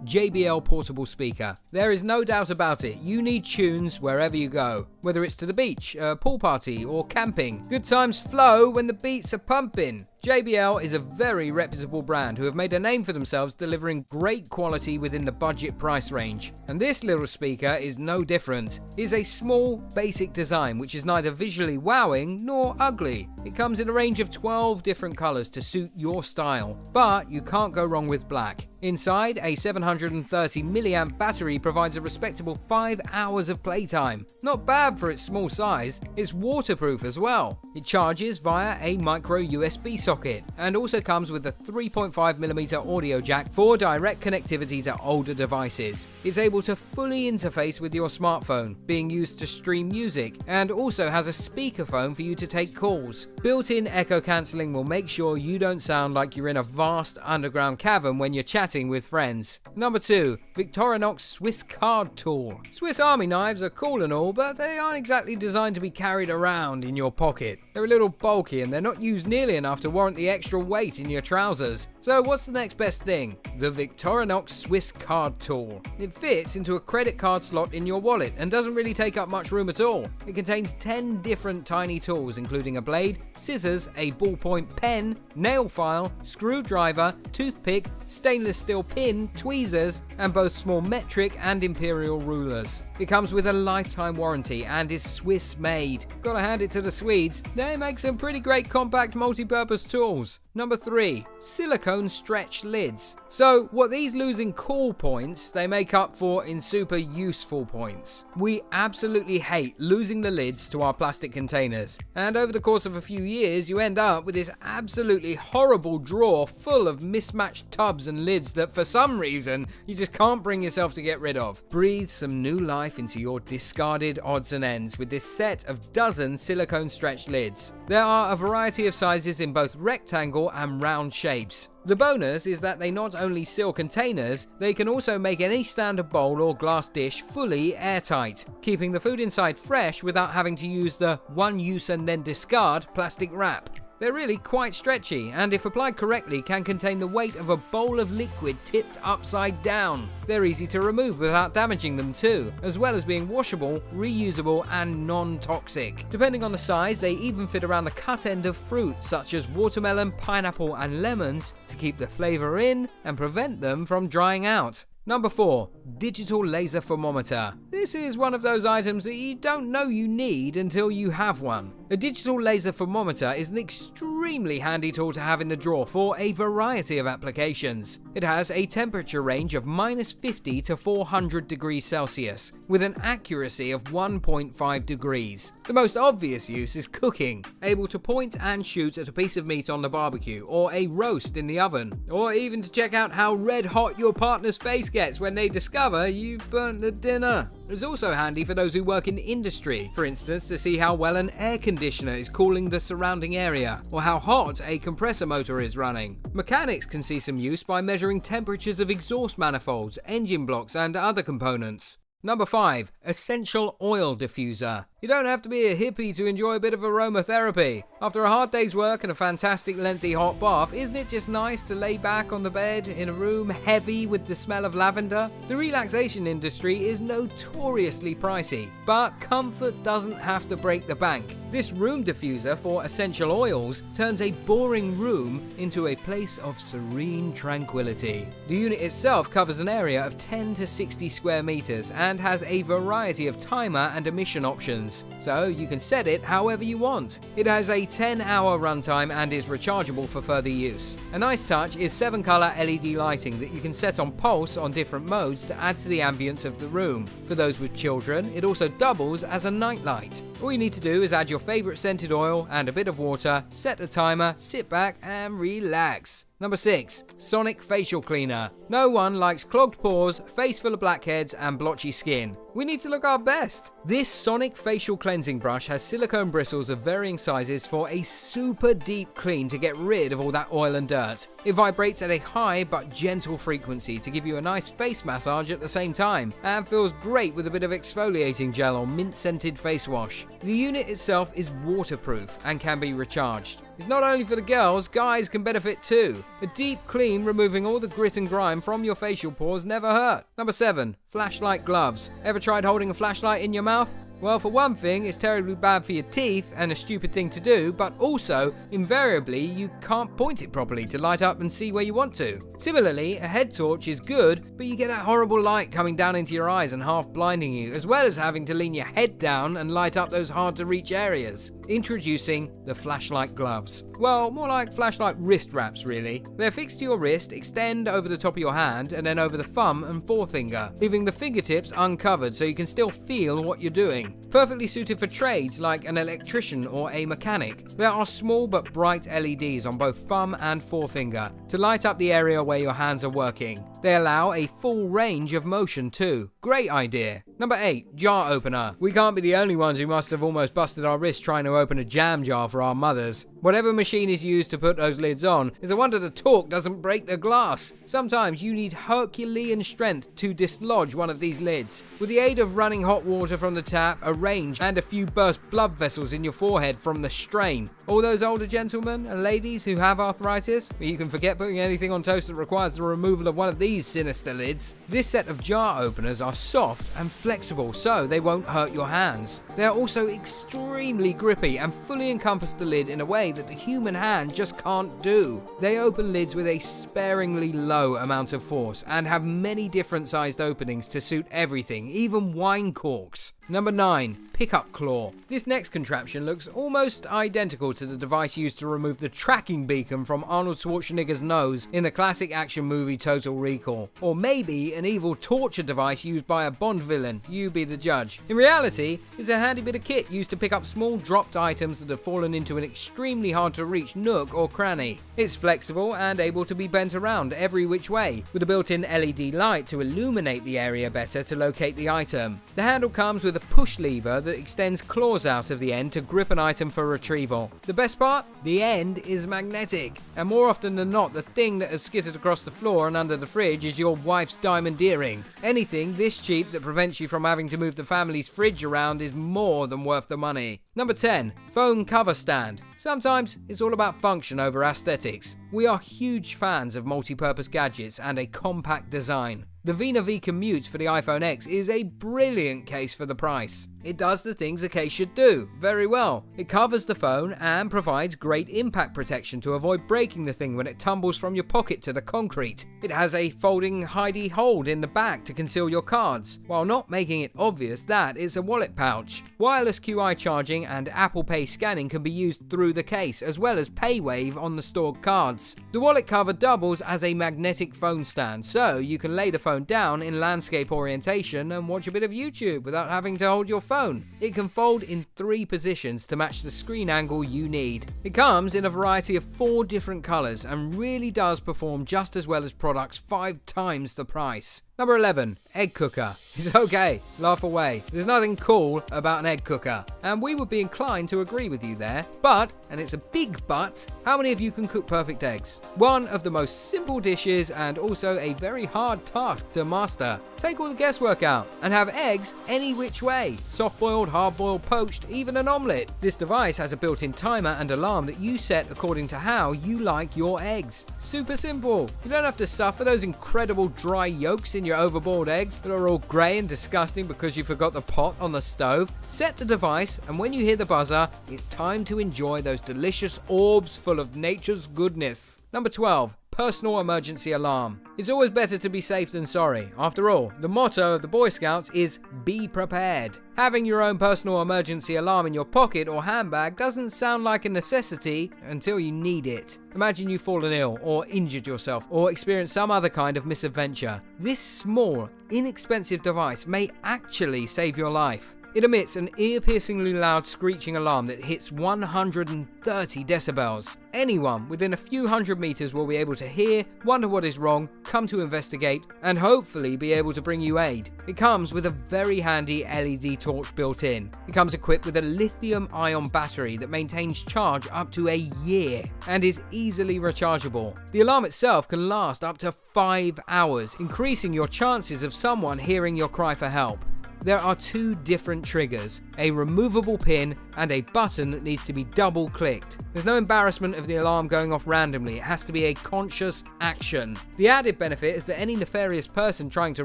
JBL portable speaker. There is no doubt about it, you need tunes wherever you go. Whether it's to the beach, a pool party, or camping, good times flow when the beats are pumping. JBL is a very reputable brand who have made a name for themselves delivering great quality within the budget price range. And this little speaker is no different. It is a small, basic design which is neither visually wowing nor ugly. It comes in a range of 12 different colours to suit your style, but you can't go wrong with black. Inside, a 730 mAh battery provides a respectable 5 hours of playtime. Not bad for its small size, it's waterproof as well. It charges via a micro USB socket and also comes with a 3.5mm audio jack for direct connectivity to older devices. It's able to fully interface with your smartphone, being used to stream music, and also has a speakerphone for you to take calls. Built-in echo cancelling will make sure you don't sound like you're in a vast underground cavern when you're chatting with friends. Number 2. VICTORINOX Swiss Card Tool. Swiss Army knives are cool and all, but they aren't exactly designed to be carried around in your pocket. They're a little bulky and they're not used nearly enough to warrant the extra weight in your trousers. So what's the next best thing? The VICTORINOX Swiss Card Tool. It fits into a credit card slot in your wallet and doesn't really take up much room at all. It contains 10 different tiny tools including a blade, scissors, a ballpoint pen, nail file, screwdriver, toothpick, stainless steel pin, tweezers, and both small metric and imperial rulers. It comes with a lifetime warranty and is Swiss made. Gotta hand it to the Swedes, they make some pretty great compact multi-purpose tools. Number 3. Silicone stretch lids. So what these lose in cool points, they make up for in super useful points. We absolutely hate losing the lids to our plastic containers, and over the course of a few years you end up with this absolutely horrible drawer full of mismatched tubs and lids that for some reason you just can't bring yourself to get rid of. Breathe some new life into your discarded odds and ends with this set of dozen silicone stretch lids. There are a variety of sizes in both rectangle and round shapes. The bonus is that they not only seal containers, they can also make any standard bowl or glass dish fully airtight, keeping the food inside fresh without having to use the one use and then discard plastic wrap. They're really quite stretchy and if applied correctly can contain the weight of a bowl of liquid tipped upside down. They're easy to remove without damaging them too, as well as being washable, reusable and non-toxic. Depending on the size, they even fit around the cut end of fruit such as watermelon, pineapple and lemons to keep the flavour in and prevent them from drying out. Number 4. Digital laser thermometer. This is one of those items that you don't know you need until you have one. A digital laser thermometer is an extremely handy tool to have in the drawer for a variety of applications. It has a temperature range of -50 to 400 degrees Celsius, with an accuracy of 1.5 degrees. The most obvious use is cooking, able to point and shoot at a piece of meat on the barbecue, or a roast in the oven, or even to check out how red hot your partner's face gets when they discover you've burnt the dinner. It's also handy for those who work in industry, for instance to see how well an air conditioner is cooling the surrounding area, or how hot a compressor motor is running. Mechanics can see some use by measuring temperatures of exhaust manifolds, engine blocks and other components. Number 5. Essential oil diffuser. You don't have to be a hippie to enjoy a bit of aromatherapy. After a hard day's work and a fantastic lengthy hot bath, isn't it just nice to lay back on the bed in a room heavy with the smell of lavender? The relaxation industry is notoriously pricey, but comfort doesn't have to break the bank. This room diffuser for essential oils turns a boring room into a place of serene tranquility. The unit itself covers an area of 10 to 60 square meters and has a variety of timer and emission options, so you can set it however you want. It has a 10-hour runtime and is rechargeable for further use. A nice touch is 7-color LED lighting that you can set on pulse on different modes to add to the ambience of the room. For those with children, it also doubles as a night light. All you need to do is add your favorite scented oil and a bit of water, set the timer, sit back and relax. Number 6. Sonic Facial Cleaner. No one likes clogged pores, face full of blackheads and blotchy skin. We need to look our best. This Sonic Facial Cleansing Brush has silicone bristles of varying sizes for a super deep clean to get rid of all that oil and dirt. It vibrates at a high but gentle frequency to give you a nice face massage at the same time, and feels great with a bit of exfoliating gel or mint-scented face wash. The unit itself is waterproof and can be recharged. It's not only for the girls, guys can benefit too. A deep clean removing all the grit and grime from your facial pores never hurt. Number 7. Flashlight gloves. Ever tried holding a flashlight in your mouth? Well, for one thing, it's terribly bad for your teeth and a stupid thing to do, but also, invariably, you can't point it properly to light up and see where you want to. Similarly, a head torch is good, but you get that horrible light coming down into your eyes and half blinding you, as well as having to lean your head down and light up those hard-to-reach areas. Introducing the flashlight gloves. Well, more like flashlight wrist wraps, really. They're fixed to your wrist, extend over the top of your hand, and then over the thumb and forefinger, leaving the fingertips uncovered so you can still feel what you're doing. Perfectly suited for trades like an electrician or a mechanic. There are small but bright LEDs on both thumb and forefinger to light up the area where your hands are working. They allow a full range of motion too. Great idea. Number 8. Jar opener. We can't be the only ones who must have almost busted our wrists trying to open a jam jar for our mothers. Whatever machine is used to put those lids on, it's a wonder the torque doesn't break the glass. Sometimes you need Herculean strength to dislodge one of these lids. With the aid of running hot water from the tap, a range, and a few burst blood vessels in your forehead from the strain. All those older gentlemen and ladies who have arthritis, but you can forget putting anything on toast that requires the removal of one of these sinister lids. This set of jar openers are soft and flexible, so they won't hurt your hands. They are also extremely grippy and fully encompass the lid in a way that the human hand just can't do. They open lids with a sparingly low amount of force and have many different sized openings to suit everything, even wine corks. Number 9. Pickup claw. This next contraption looks almost identical to the device used to remove the tracking beacon from Arnold Schwarzenegger's nose in the classic action movie Total Recall. Or maybe an evil torture device used by a Bond villain. You be the judge. In reality, it's a handy bit of kit used to pick up small dropped items that have fallen into an extremely hard to reach nook or cranny. It's flexible and able to be bent around every which way, with a built-in LED light to illuminate the area better to locate the item. The handle comes with a push lever that extends claws out of the end to grip an item for retrieval. The best part? The end is magnetic. And more often than not, the thing that has skittered across the floor and under the fridge is your wife's diamond earring. Anything this cheap that prevents you from having to move the family's fridge around is more than worth the money. Number 10. Phone cover stand. Sometimes it's all about function over aesthetics. We are huge fans of multi-purpose gadgets and a compact design. The Vina V Commute for the iPhone X is a brilliant case for the price. It does the things a case should do very well. It covers the phone and provides great impact protection to avoid breaking the thing when it tumbles from your pocket to the concrete. It has a folding hidey hold in the back to conceal your cards, while not making it obvious that it's a wallet pouch. Wireless QI charging and Apple Pay scanning can be used through the case, as well as PayWave on the stored cards. The wallet cover doubles as a magnetic phone stand, so you can lay the phone down in landscape orientation and watch a bit of YouTube without having to hold your phone. It can fold in 3 positions to match the screen angle you need. It comes in a variety of 4 different colours and really does perform just as well as products 5 times the price. Number 11. Egg cooker. It's okay, laugh away. There's nothing cool about an egg cooker, and we would be inclined to agree with you there. But, and it's a big but, how many of you can cook perfect eggs? One of the most simple dishes and also a very hard task to master. Take all the guesswork out and have eggs any which way. Soft-boiled, hard-boiled, poached, even an omelette. This device has a built-in timer and alarm that you set according to how you like your eggs. Super simple. You don't have to suffer those incredible dry yolks in your overboiled eggs that are all grey and disgusting because you forgot the pot on the stove. Set the device, and when you hear the buzzer, it's time to enjoy those delicious orbs full of nature's goodness. Number 12. Personal emergency alarm. It's always better to be safe than sorry. After all, the motto of the Boy Scouts is be prepared. Having your own personal emergency alarm in your pocket or handbag doesn't sound like a necessity until you need it. Imagine you've fallen ill or injured yourself or experienced some other kind of misadventure. This small, inexpensive device may actually save your life. It emits an ear-piercingly loud screeching alarm that hits 130 decibels. Anyone within a few hundred meters will be able to hear, wonder what is wrong, come to investigate, and hopefully be able to bring you aid. It comes with a very handy LED torch built in. It comes equipped with a lithium-ion battery that maintains charge up to a year and is easily rechargeable. The alarm itself can last up to 5 hours, increasing your chances of someone hearing your cry for help. There are 2 different triggers, a removable pin and a button that needs to be double clicked. There's no embarrassment of the alarm going off randomly, it has to be a conscious action. The added benefit is that any nefarious person trying to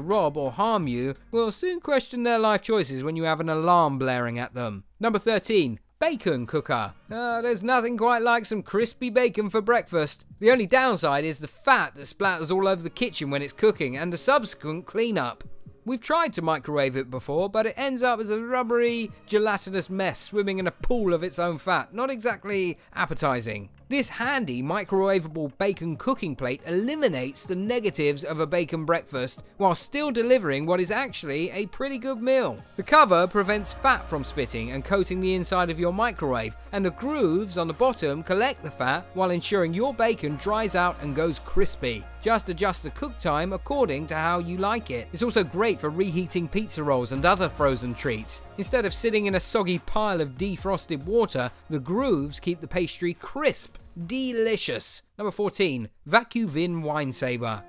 rob or harm you will soon question their life choices when you have an alarm blaring at them. Number 13. Bacon cooker. There's nothing quite like some crispy bacon for breakfast. The only downside is the fat that splatters all over the kitchen when it's cooking and the subsequent cleanup. We've tried to microwave it before, but it ends up as a rubbery, gelatinous mess swimming in a pool of its own fat. Not exactly appetizing. This handy microwavable bacon cooking plate eliminates the negatives of a bacon breakfast while still delivering what is actually a pretty good meal. The cover prevents fat from spitting and coating the inside of your microwave, and the grooves on the bottom collect the fat while ensuring your bacon dries out and goes crispy. Just adjust the cook time according to how you like it. It's also great for reheating pizza rolls and other frozen treats. Instead of sitting in a soggy pile of defrosted water, the grooves keep the pastry crisp. Delicious. Number 14. VACU VIN Wine Saver.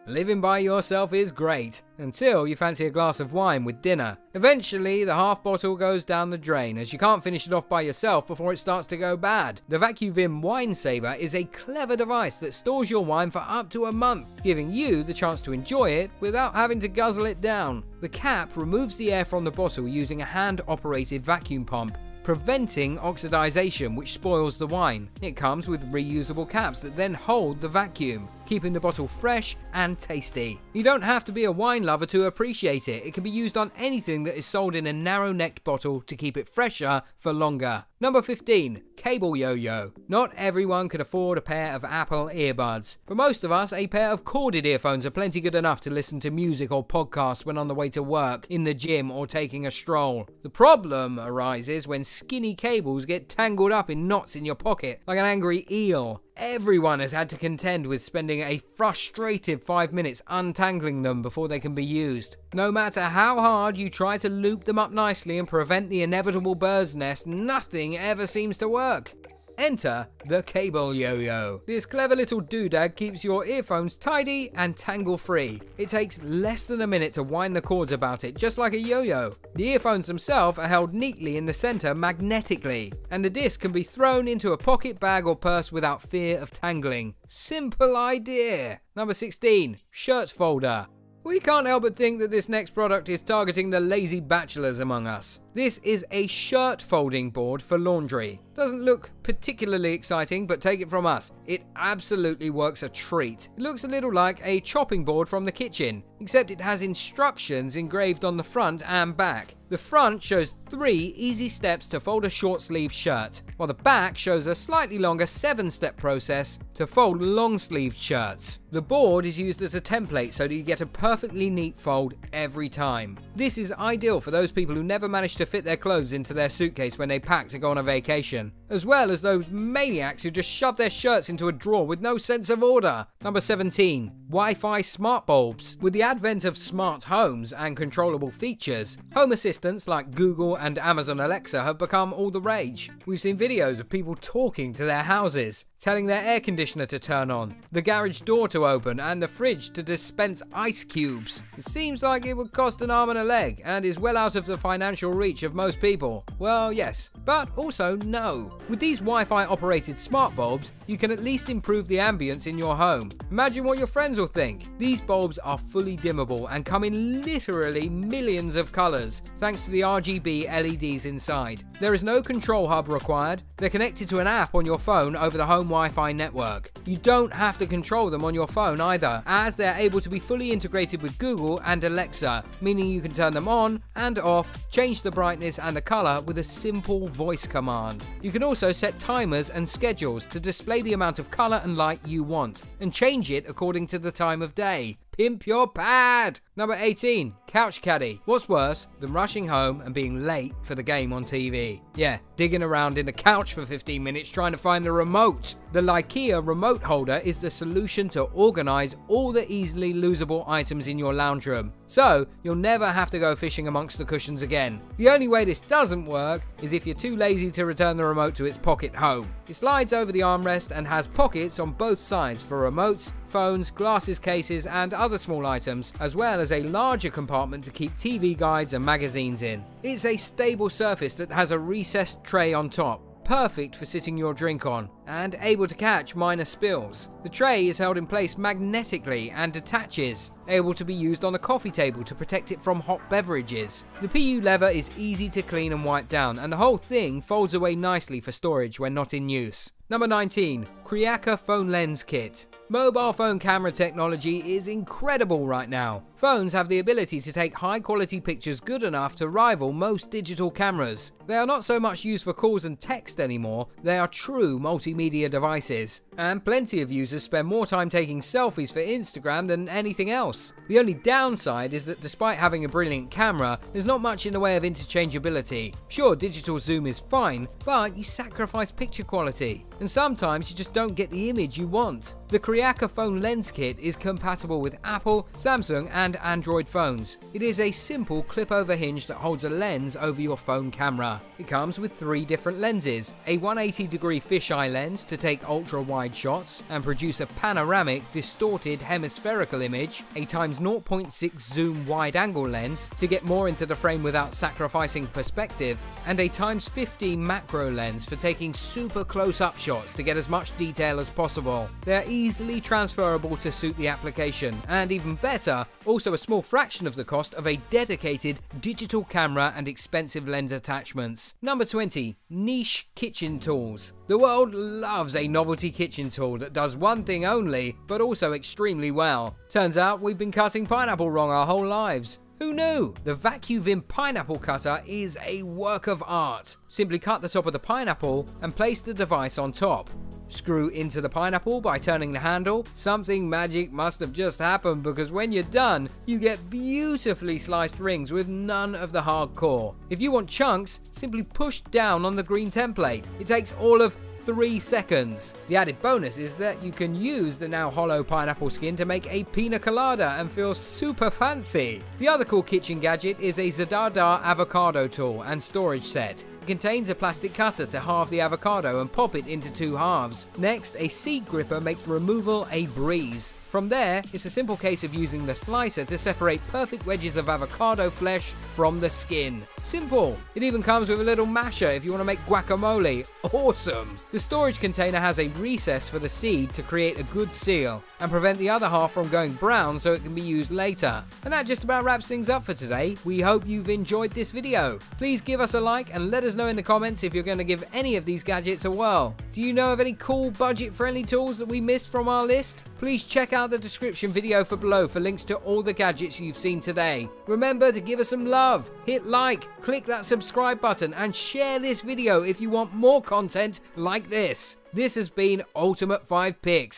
Living by yourself is great, until you fancy a glass of wine with dinner. Eventually, the half bottle goes down the drain, as you can't finish it off by yourself before it starts to go bad. The VACU VIN Wine Saver is a clever device that stores your wine for up to a month, giving you the chance to enjoy it without having to guzzle it down. The cap removes the air from the bottle using a hand-operated vacuum pump, preventing oxidization, which spoils the wine. It comes with reusable caps that then hold the vacuum, keeping the bottle fresh and tasty. You don't have to be a wine lover to appreciate it. It can be used on anything that is sold in a narrow-necked bottle to keep it fresher for longer. Number 15. Cable yo-yo. Not everyone can afford a pair of Apple earbuds. For most of us, a pair of corded earphones are plenty good enough to listen to music or podcasts when on the way to work, in the gym, or taking a stroll. The problem arises when skinny cables get tangled up in knots in your pocket, like an angry eel. Everyone has had to contend with spending a frustrated 5 minutes untangling them before they can be used. No matter how hard you try to loop them up nicely and prevent the inevitable bird's nest, nothing ever seems to work. Enter the cable yo-yo. This clever little doodad keeps your earphones tidy and tangle-free. It takes less than a minute to wind the cords about it, just like a yo-yo. The earphones themselves are held neatly in the center magnetically, and the disc can be thrown into a pocket, bag, or purse without fear of tangling. Simple idea. Number 16. Shirt folder. We can't help but think that this next product is targeting the lazy bachelors among us. This is a shirt folding board for laundry. Doesn't look particularly exciting, but take it from us, it absolutely works a treat. It looks a little like a chopping board from the kitchen, except it has instructions engraved on the front and back. The front shows 3 easy steps to fold a short sleeve shirt, while the back shows a slightly longer 7-step process to fold long sleeved shirts. The board is used as a template so that you get a perfectly neat fold every time. This is ideal for those people who never manage to fit their clothes into their suitcase when they pack to go on a vacation, as well as those maniacs who just shove their shirts into a drawer with no sense of order. Number 17. Wi-Fi smart bulbs. With the advent of smart homes and controllable features, home assistants like Google and Amazon Alexa have become all the rage. We've seen videos of people talking to their houses, telling their air conditioner to turn on, the garage door to open, and the fridge to dispense ice cubes. It seems like it would cost an arm and a leg, and is well out of the financial reach of most people. Well, yes, but also no. With these Wi-Fi operated smart bulbs, you can at least improve the ambience in your home. Imagine what your friends will think. These bulbs are fully dimmable and come in literally millions of colors, thanks to the RGB LEDs inside. There is no control hub required. They're connected to an app on your phone over the home Wi-Fi network. You don't have to control them on your phone either, as they're able to be fully integrated with Google and Alexa, meaning you can turn them on and off, change the brightness and the color with a simple voice command. You can also set timers and schedules to display the amount of color and light you want, and change it according to the time of day. Pimp your pad! Number 18. Couch caddy. What's worse than rushing home and being late for the game on TV? Yeah, digging around in the couch for 15 minutes trying to find the remote. The IKEA remote holder is the solution to organize all the easily losable items in your lounge room, so you'll never have to go fishing amongst the cushions again. The only way this doesn't work is if you're too lazy to return the remote to its pocket home. It slides over the armrest and has pockets on both sides for remotes, phones, glasses cases and other small items, as well as a larger compartment to keep TV guides and magazines in. It's a stable surface that has a recessed tray on top, perfect for sitting your drink on, and able to catch minor spills. The tray is held in place magnetically and detaches, able to be used on the coffee table to protect it from hot beverages. The PU lever is easy to clean and wipe down, and the whole thing folds away nicely for storage when not in use. Number 19. CRIACR phone lens kit. Mobile phone camera technology is incredible right now. Phones have the ability to take high quality pictures good enough to rival most digital cameras. They are not so much used for calls and text anymore, they are true multimedia devices. And plenty of users spend more time taking selfies for Instagram than anything else. The only downside is that despite having a brilliant camera, there's not much in the way of interchangeability. Sure, digital zoom is fine, but you sacrifice picture quality. And sometimes you just don't get the image you want. The CRIACR phone lens kit is compatible with Apple, Samsung and Android phones. It is a simple clip-over hinge that holds a lens over your phone camera. It comes with 3 different lenses, a 180-degree fisheye lens to take ultra-wide shots and produce a panoramic, distorted hemispherical image, a ×0.6 zoom wide-angle lens to get more into the frame without sacrificing perspective, and a ×15 macro lens for taking super close-up shots to get as much detail as possible. They're easily transferable to suit the application, and even better, also a small fraction of the cost of a dedicated digital camera and expensive lens attachments. Number 20. Niche kitchen tools. The world loves a novelty kitchen tool that does one thing only, but also extremely well. Turns out we've been cutting pineapple wrong our whole lives. Who knew? The VACU pineapple cutter is a work of art. Simply cut the top of the pineapple and place the device on top. Screw into the pineapple by turning the handle. Something magic must have just happened, because when you're done, you get beautifully sliced rings with none of the hard core. If you want chunks, simply push down on the green template. It takes all of 3 seconds. The added bonus is that you can use the now hollow pineapple skin to make a pina colada and feel super fancy. The other cool kitchen gadget is a ZDADA avocado tool and storage set. It contains a plastic cutter to halve the avocado and pop it into 2 halves. Next, a seed gripper makes removal a breeze. From there, it's a simple case of using the slicer to separate perfect wedges of avocado flesh from the skin. Simple. It even comes with a little masher if you want to make guacamole. Awesome. The storage container has a recess for the seed to create a good seal and prevent the other half from going brown so it can be used later. And that just about wraps things up for today. We hope you've enjoyed this video. Please give us a like and let us know in the comments if you're going to give any of these gadgets a whirl. Do you know of any cool budget-friendly tools that we missed from our list? Please check out the description video below for links to all the gadgets you've seen today. Remember to give us some love, hit like, click that subscribe button and share this video if you want more content like this. This has been Ultimate 5 Picks.